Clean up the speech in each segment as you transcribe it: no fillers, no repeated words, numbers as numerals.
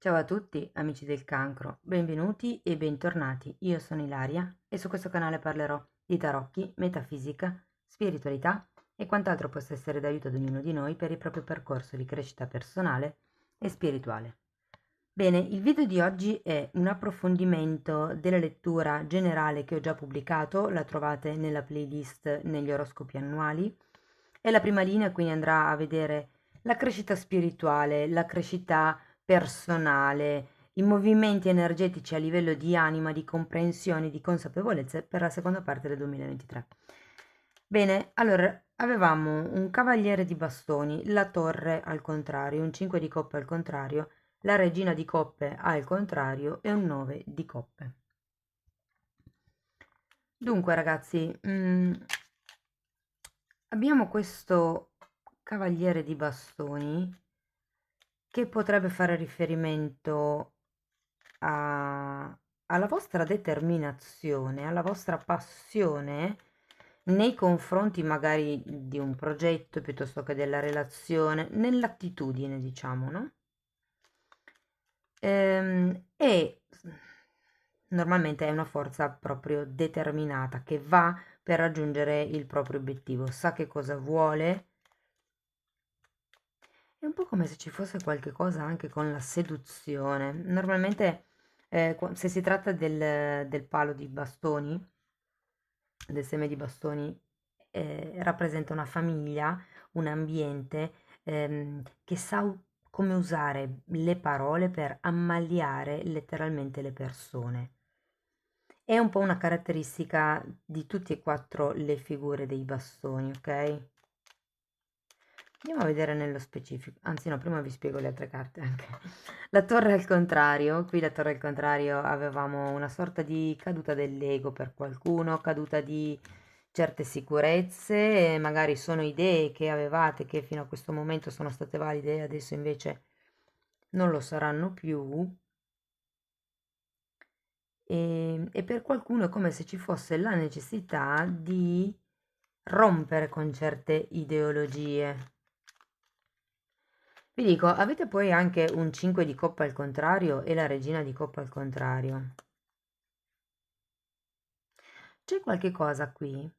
Ciao a tutti, amici del cancro, benvenuti e bentornati. Io sono Ilaria e su questo canale parlerò di tarocchi, metafisica, spiritualità e quant'altro possa essere d'aiuto ad ognuno di noi per il proprio percorso di crescita personale e spirituale. Bene, il video di oggi è un approfondimento della lettura generale che ho già pubblicato, la trovate nella playlist negli oroscopi annuali. È la prima linea, quindi andrà a vedere la crescita spirituale, la crescita personale, i movimenti energetici a livello di anima, di comprensione, di consapevolezza per la seconda parte del 2023. Bene, allora avevamo un cavaliere di bastoni, la torre al contrario, un 5 di coppe al contrario, la regina di coppe al contrario e un 9 di coppe. Dunque ragazzi, abbiamo questo cavaliere di bastoni che potrebbe fare riferimento alla vostra determinazione, alla vostra passione nei confronti magari di un progetto piuttosto che della relazione, nell'attitudine, diciamo, no? E normalmente è una forza proprio determinata che va per raggiungere il proprio obiettivo, sa che cosa vuole. È un po' come se ci fosse qualche cosa anche con la seduzione. Normalmente, se si tratta del palo di bastoni, del seme di bastoni, rappresenta una famiglia, un ambiente, che sa come usare le parole per ammaliare letteralmente le persone. È un po' una caratteristica di tutti e quattro le figure dei bastoni, ok? Andiamo a vedere nello specifico, anzi no, prima vi spiego le altre carte anche. La torre al contrario, qui la torre al contrario avevamo una sorta di caduta dell'ego per qualcuno, caduta di certe sicurezze, e magari sono idee che avevate che fino a questo momento sono state valide e adesso invece non lo saranno più. E per qualcuno è come se ci fosse la necessità di rompere con certe ideologie. Vi dico, avete poi anche un 5 di coppa al contrario e la regina di coppa al contrario. C'è qualche cosa qui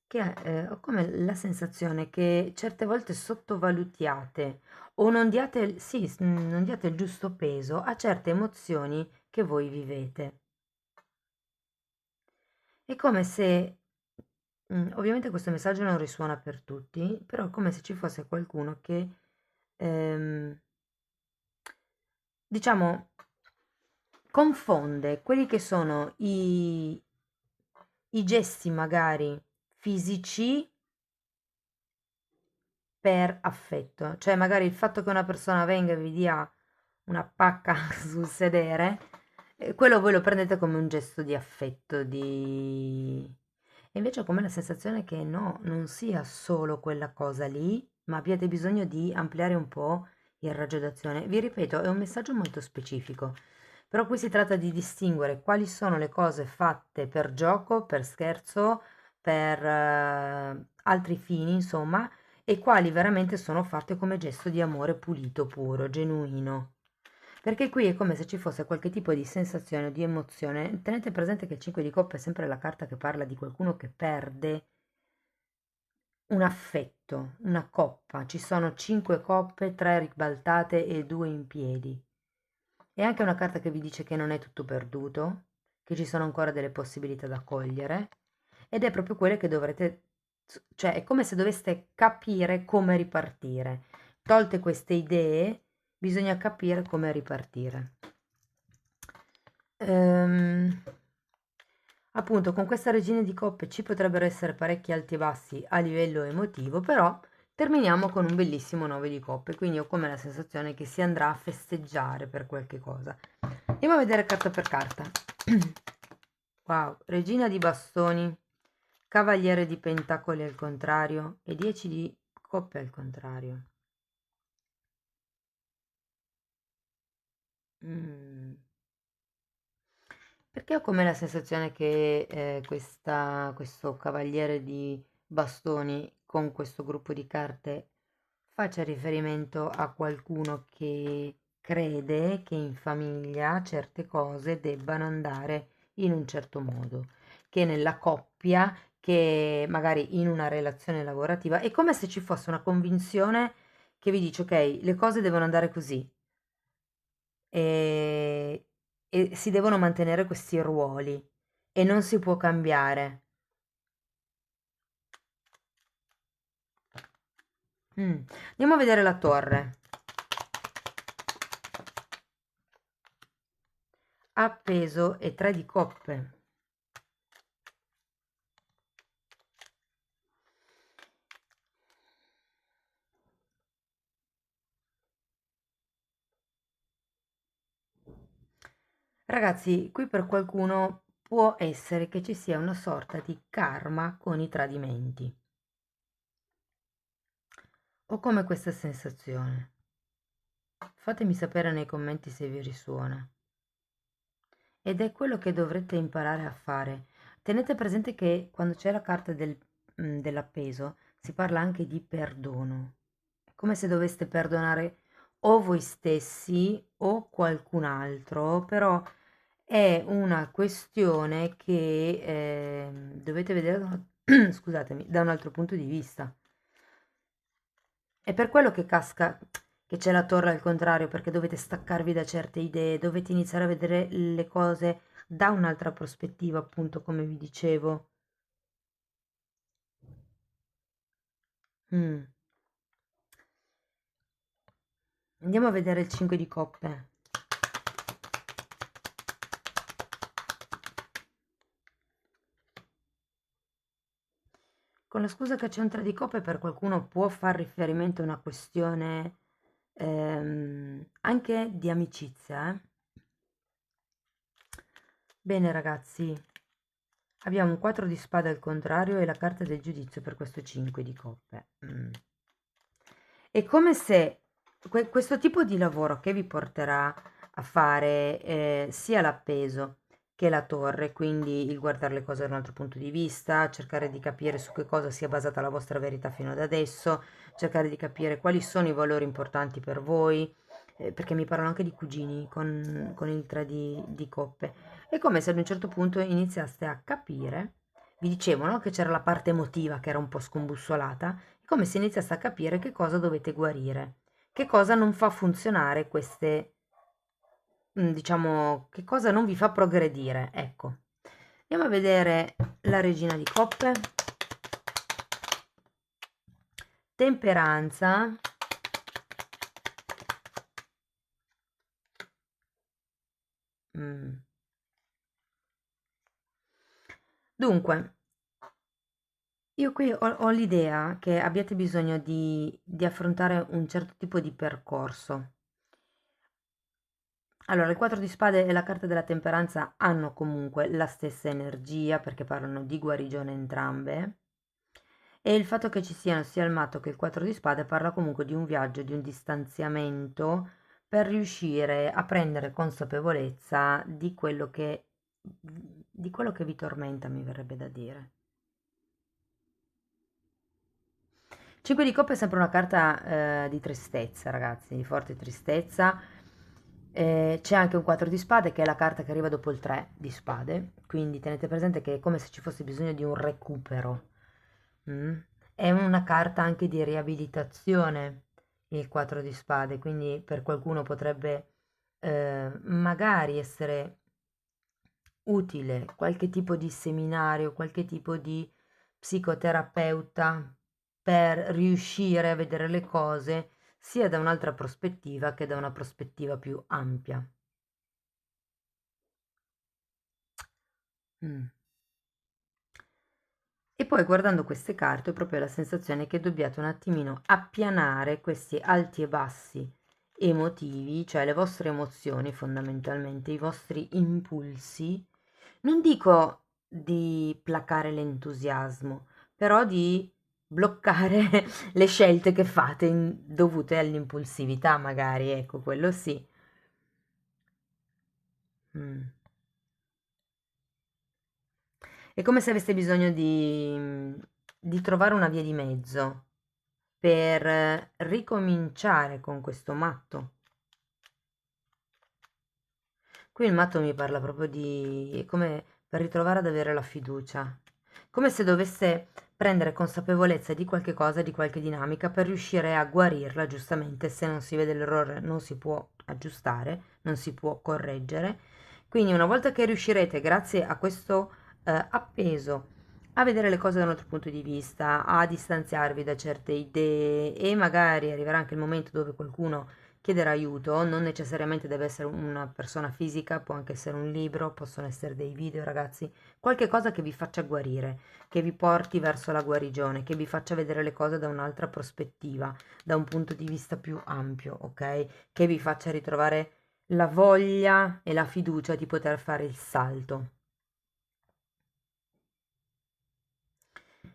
che ho come la sensazione che certe volte sottovalutiate o non diate, sì, non diate il giusto peso a certe emozioni che voi vivete. È come se, ovviamente questo messaggio non risuona per tutti, però è come se ci fosse qualcuno che, ehm, diciamo, confonde quelli che sono i gesti magari fisici per affetto. Cioè magari il fatto che una persona venga e vi dia una pacca sul sedere, quello voi lo prendete come un gesto di affetto, di... E invece ho come la sensazione che no, non sia solo quella cosa lì, ma abbiate bisogno di ampliare un po' il raggio d'azione. Vi ripeto, è un messaggio molto specifico, però qui si tratta di distinguere quali sono le cose fatte per gioco, per scherzo, per altri fini, insomma, e quali veramente sono fatte come gesto di amore pulito, puro, genuino. Perché qui è come se ci fosse qualche tipo di sensazione o di emozione. Tenete presente che il 5 di coppe è sempre la carta che parla di qualcuno che perde un affetto, una coppa. Ci sono 5 coppe, 3 ribaltate e 2 in piedi. È anche una carta che vi dice che non è tutto perduto, che ci sono ancora delle possibilità da cogliere ed è proprio quelle che dovrete, cioè è come se doveste capire come ripartire. Tolte queste idee, bisogna capire come ripartire. Ehm, appunto, con questa regina di coppe ci potrebbero essere parecchi alti e bassi a livello emotivo, però terminiamo con un bellissimo 9 di coppe, quindi ho come la sensazione che si andrà a festeggiare per qualche cosa. Andiamo a vedere carta per carta. Wow, regina di bastoni, cavaliere di pentacoli al contrario e 10 di coppe al contrario. Mm. Perché ho come la sensazione che questo cavaliere di bastoni con questo gruppo di carte faccia riferimento a qualcuno che crede che in famiglia certe cose debbano andare in un certo modo, che nella coppia, che magari in una relazione lavorativa, è come se ci fosse una convinzione che vi dice: ok, le cose devono andare così e, e si devono mantenere questi ruoli e non si può cambiare. Andiamo a vedere la torre. Appeso e 3 di coppe. Ragazzi, qui per qualcuno può essere che ci sia una sorta di karma con i tradimenti. Ho come questa sensazione. Fatemi sapere nei commenti se vi risuona. Ed è quello che dovrete imparare a fare. Tenete presente che quando c'è la carta dell'appeso si parla anche di perdono. È come se doveste perdonare o voi stessi o qualcun altro, però è una questione che dovete vedere scusatemi, da un altro punto di vista. È per quello che casca, che c'è la torre al contrario, perché dovete staccarvi da certe idee, dovete iniziare a vedere le cose da un'altra prospettiva, appunto, come vi dicevo. Mm. Andiamo a vedere il 5 di coppe. Con la scusa che c'è un 3 di coppe, per qualcuno può far riferimento a una questione anche di amicizia. Bene ragazzi, abbiamo un 4 di spade al contrario e la carta del giudizio per questo 5 di coppe. È come se questo tipo di lavoro che vi porterà a fare sia l'appeso che la torre, quindi il guardare le cose da un altro punto di vista, cercare di capire su che cosa sia basata la vostra verità fino ad adesso, cercare di capire quali sono i valori importanti per voi, perché mi parlano anche di cugini con il 3 di coppe. È come se ad un certo punto iniziaste a capire, vi dicevo, no, che c'era la parte emotiva che era un po' scombussolata, è come se iniziaste a capire che cosa dovete guarire, che cosa non fa funzionare queste, diciamo, che cosa non vi fa progredire, ecco. Andiamo a vedere la regina di coppe, temperanza, mm. Dunque, io qui ho l'idea che abbiate bisogno di affrontare un certo tipo di percorso. Allora, il 4 di spade e la carta della temperanza hanno comunque la stessa energia perché parlano di guarigione entrambe. E il fatto che ci siano sia il matto che il 4 di spade parla comunque di un viaggio, di un distanziamento per riuscire a prendere consapevolezza di quello che vi tormenta, mi verrebbe da dire. 5 di coppe è sempre una carta di tristezza, ragazzi, di forte tristezza. C'è anche un 4 di spade che è la carta che arriva dopo il 3 di spade, quindi tenete presente che è come se ci fosse bisogno di un recupero. Mm? È una carta anche di riabilitazione, il 4 di spade, quindi per qualcuno potrebbe magari essere utile qualche tipo di seminario, qualche tipo di psicoterapeuta per riuscire a vedere le cose sia da un'altra prospettiva che da una prospettiva più ampia. Mm. E poi guardando queste carte ho proprio la sensazione che dobbiate un attimino appianare questi alti e bassi emotivi, cioè le vostre emozioni fondamentalmente, i vostri impulsi. Non dico di placare l'entusiasmo, però di bloccare le scelte che fate dovute all'impulsività, magari, ecco, quello sì. Mm. È come se aveste bisogno di trovare una via di mezzo per ricominciare con questo matto. Qui il matto mi parla proprio di come per ritrovare ad avere la fiducia, come se dovesse prendere consapevolezza di qualche cosa, di qualche dinamica per riuscire a guarirla, giustamente, se non si vede l'errore non si può aggiustare, non si può correggere. Quindi una volta che riuscirete, grazie a questo appeso, a vedere le cose da un altro punto di vista, a distanziarvi da certe idee e magari arriverà anche il momento dove qualcuno chiedere aiuto, non necessariamente deve essere una persona fisica, può anche essere un libro, possono essere dei video, ragazzi, qualche cosa che vi faccia guarire, che vi porti verso la guarigione, che vi faccia vedere le cose da un'altra prospettiva, da un punto di vista più ampio, ok? Che vi faccia ritrovare la voglia e la fiducia di poter fare il salto.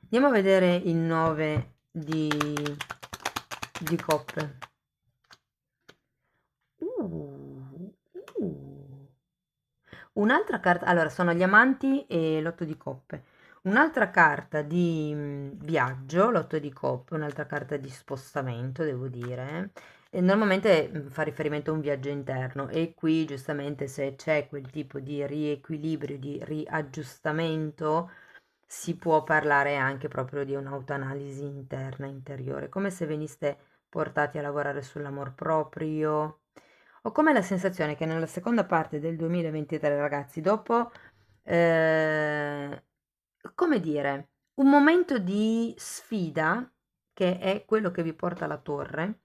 Andiamo a vedere il 9 di coppe. Uh. Un'altra carta, allora sono gli amanti e l'otto di coppe. Un'altra carta di viaggio, l'otto di coppe, un'altra carta di spostamento, devo dire. E normalmente fa riferimento a un viaggio interno e qui giustamente se c'è quel tipo di riequilibrio, di riaggiustamento, si può parlare anche proprio di un'autoanalisi interna, interiore, come se veniste portati a lavorare sull'amor proprio. Ho come la sensazione che nella seconda parte del 2023, ragazzi, dopo, eh, come dire, un momento di sfida, che è quello che vi porta alla torre,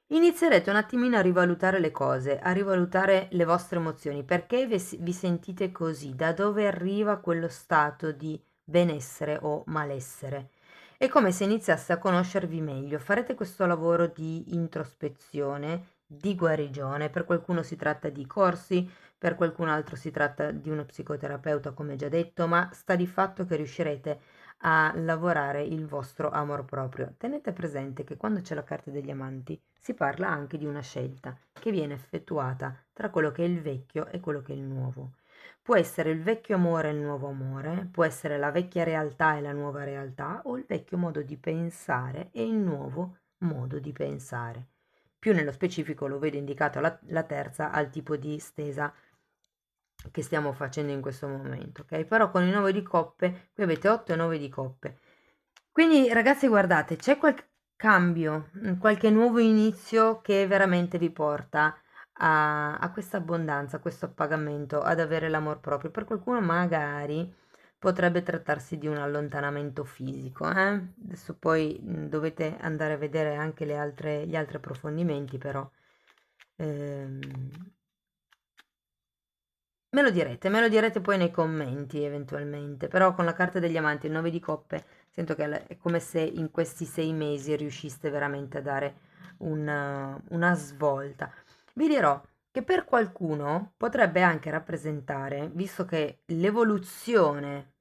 inizierete un attimino a rivalutare le cose, a rivalutare le vostre emozioni, perché vi sentite così, da dove arriva quello stato di benessere o malessere. È come se iniziaste a conoscervi meglio, farete questo lavoro di introspezione, di guarigione, per qualcuno si tratta di corsi, per qualcun altro si tratta di uno psicoterapeuta, come già detto, ma sta di fatto che riuscirete a lavorare il vostro amor proprio. Tenete presente che quando c'è la carta degli amanti si parla anche di una scelta che viene effettuata tra quello che è il vecchio e quello che è il nuovo. Può essere il vecchio amore e il nuovo amore, può essere la vecchia realtà e la nuova realtà, o il vecchio modo di pensare e il nuovo modo di pensare. Più nello specifico lo vedo indicato la terza al tipo di stesa che stiamo facendo in questo momento, ok? Però con i 9 di coppe, qui avete 8 e 9 di coppe. Quindi ragazzi, guardate, c'è qualche cambio, qualche nuovo inizio che veramente vi porta a questa abbondanza, a questo appagamento, ad avere l'amor proprio. Per qualcuno magari potrebbe trattarsi di un allontanamento fisico, eh? Adesso poi dovete andare a vedere anche gli altri approfondimenti, però ehm, me lo direte poi nei commenti eventualmente, però con la carta degli amanti, il 9 di coppe, sento che è come se in questi 6 mesi riusciste veramente a dare una svolta. Vi dirò che per qualcuno potrebbe anche rappresentare, visto che l'evoluzione,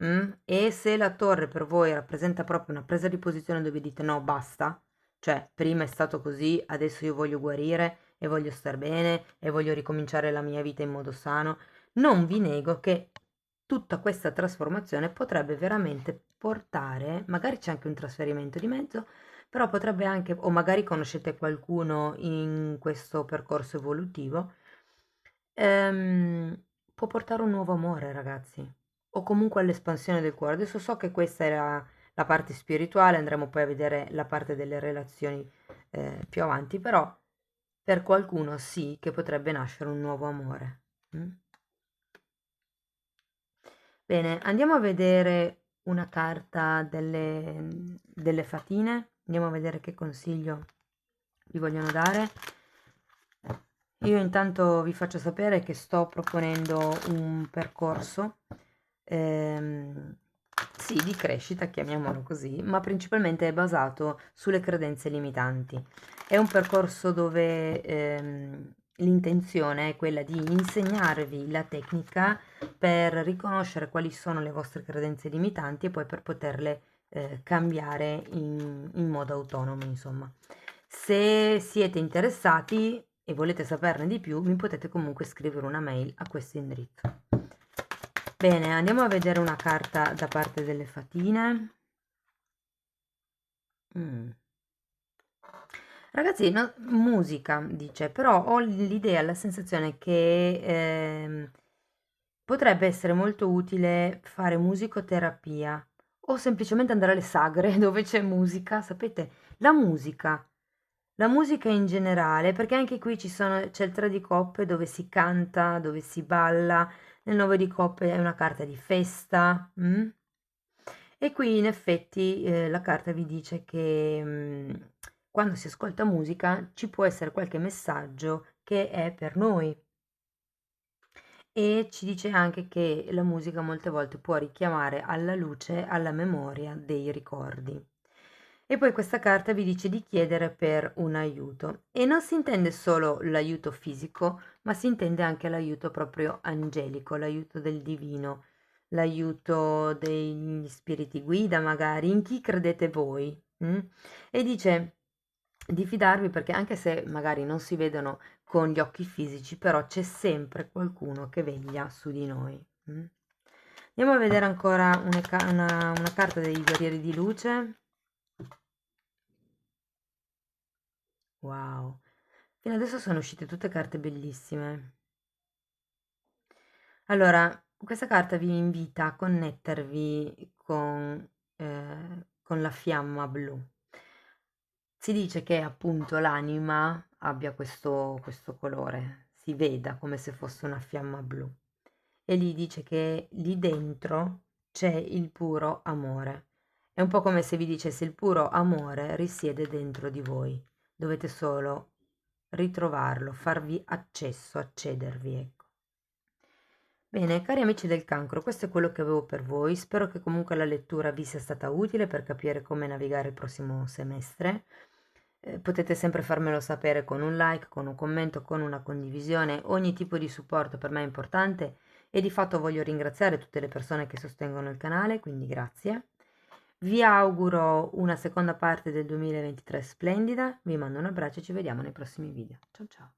e se la torre per voi rappresenta proprio una presa di posizione dove dite no, basta, cioè prima è stato così, adesso io voglio guarire e voglio star bene e voglio ricominciare la mia vita in modo sano, non vi nego che tutta questa trasformazione potrebbe veramente portare, magari c'è anche un trasferimento di mezzo, però potrebbe anche, o magari conoscete qualcuno in questo percorso evolutivo, può portare un nuovo amore, ragazzi, o comunque all'espansione del cuore. Adesso so che questa era la parte spirituale, andremo poi a vedere la parte delle relazioni più avanti, però per qualcuno sì che potrebbe nascere un nuovo amore. Mm? Bene, andiamo a vedere una carta delle fatine, andiamo a vedere che consiglio vi vogliono dare. Io intanto vi faccio sapere che sto proponendo un percorso, ehm, sì, di crescita, chiamiamolo così, ma principalmente è basato sulle credenze limitanti. È un percorso dove l'intenzione è quella di insegnarvi la tecnica per riconoscere quali sono le vostre credenze limitanti e poi per poterle cambiare in modo autonomo, insomma. Se siete interessati e volete saperne di più, mi potete comunque scrivere una mail a questo indirizzo. Bene, andiamo a vedere una carta da parte delle fatine. Mm. Ragazzi, musica, dice, però ho l'idea, la sensazione che potrebbe essere molto utile fare musicoterapia o semplicemente andare alle sagre dove c'è musica, sapete? La musica, la musica in generale, perché anche qui c'è il tre di coppe dove si canta, dove si balla, nel nove di coppe è una carta di festa. E qui in effetti la carta vi dice che quando si ascolta musica ci può essere qualche messaggio che è per noi. E ci dice anche che la musica molte volte può richiamare alla luce, alla memoria dei ricordi. E poi questa carta vi dice di chiedere per un aiuto. E non si intende solo l'aiuto fisico, ma si intende anche l'aiuto proprio angelico, l'aiuto del divino, l'aiuto degli spiriti guida, magari, in chi credete voi. E dice di fidarvi perché anche se magari non si vedono con gli occhi fisici, però c'è sempre qualcuno che veglia su di noi. Andiamo a vedere ancora una carta dei guerrieri di luce. Wow, fino adesso sono uscite tutte carte bellissime. Allora, questa carta vi invita a connettervi con la fiamma blu. Si dice che appunto l'anima abbia questo colore, si veda come se fosse una fiamma blu. E lì dice che lì dentro c'è il puro amore. È un po' come se vi dicesse il puro amore risiede dentro di voi. Dovete solo ritrovarlo, farvi accesso, accedervi, ecco. Bene, cari amici del cancro, questo è quello che avevo per voi. Spero che comunque la lettura vi sia stata utile per capire come navigare il prossimo semestre. Potete sempre farmelo sapere con un like, con un commento, con una condivisione. Ogni tipo di supporto per me è importante e di fatto voglio ringraziare tutte le persone che sostengono il canale, quindi grazie. Vi auguro una seconda parte del 2023 splendida. Vi mando un abbraccio e ci vediamo nei prossimi video. Ciao ciao.